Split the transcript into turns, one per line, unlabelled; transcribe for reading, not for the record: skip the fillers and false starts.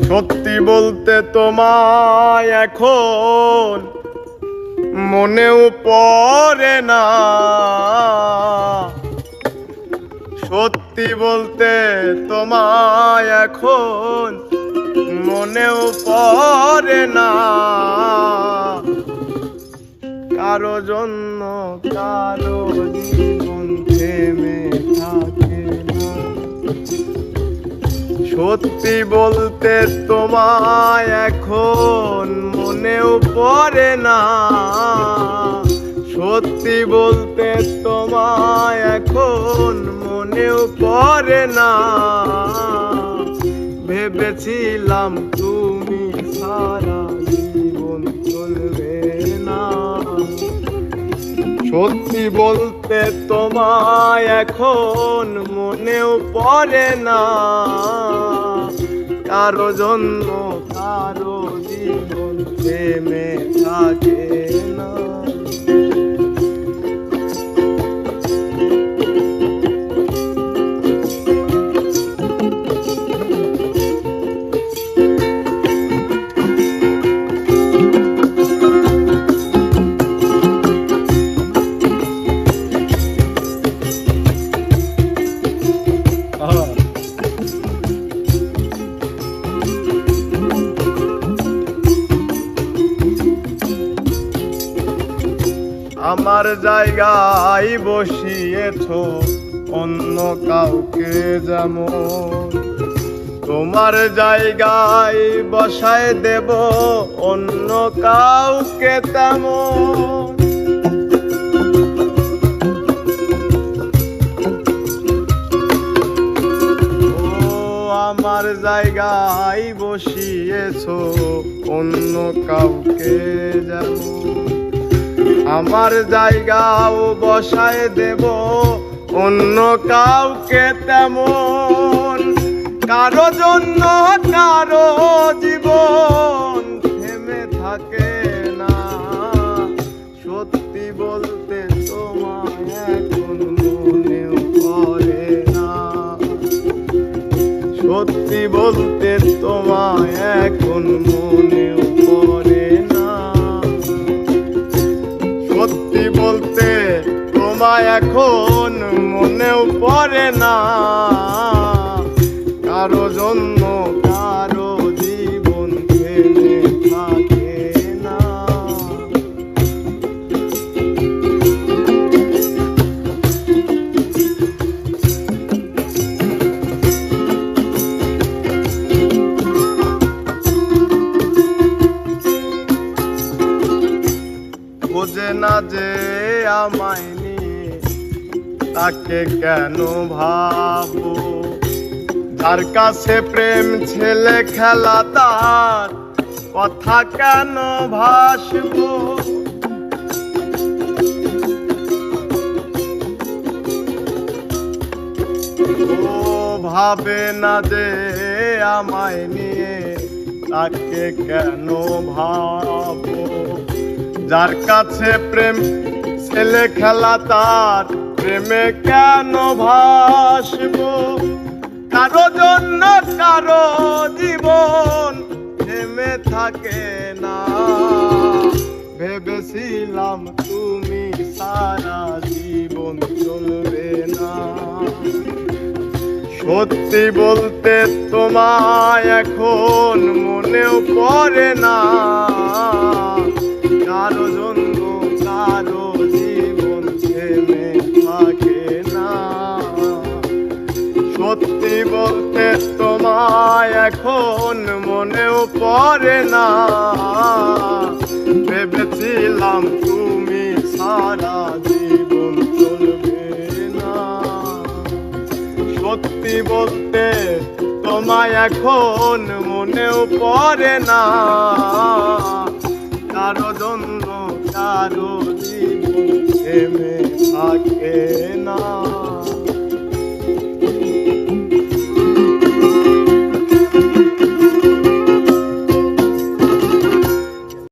সত্যি বলতে তোমায় এখন মনেও পড়ে না। সত্যি বলতে তোমায় এখন মনেও পড়ে না। কারো জন্য কারো জীবন থেমে থাকে না। সত্যি বলতে তোমায় এখন মনেও পড়ে না। সত্যি বলতে তোমায় এখন মনেও পড়ে না। ভেবেছিলাম তুমি সারা জীবন চলবে না। সত্যি বলতে তোমায় এখন মনেও পড়ে না। কারো জন্য কারো জীবন থেমে থাকে না। আমার জায়গায় বসিয়েছো অন্য কাউকে যেমন, তোমার জায়গায় বসায় দেব অন্য কাউকে তেমন। আমার জায়গায় বসিয়েছো অন্য কাউকে যেমন, আমার জায়গাও বসায় দেব অন্য কাউকে তেমন। কারো জন্য কারো জীবন থেমে থাকে না। সত্যি বলতে তোমায় এখন মনেও পড়ে না। সত্যি বলতে তোমায় এখন মনেও পড়ে না। সত্যি বলতে তোমায় এখন মনেও পড়ে না। কারো জন্য কারো জীবন থেমে থাকে না। বোঝে না যে আমায় নিয়ে তাকে কেন ভাবো। যার কাছে প্রেম ছেলে খেলা তার কথা কেন ভাসবো। ও ভাবে না যে আমায় নিয়ে তাকে কেন ভাবো। যার কাছে প্রেম ছেলে খেলা তার প্রেমে কেন ভাসবো। কারো জন্য কারো জীবন থেমে থাকে না। ভেবেছিলাম তুমি সারা জীবন চলবে না। সত্যি বলতে তোমায় এখন মনেও পড়ে না। কারো জন্য কারো জীবন থেমে থাকে না। সত্যি বলতে তোমায় এখন মনেও পড়ে না। ভেবেছিলাম তুমি সারা জীবন চলবে না। সত্যি বলতে তোমায় এখন মনেও পড়ে না। কারো জন্য কারো জীবন থেমে থাকে না।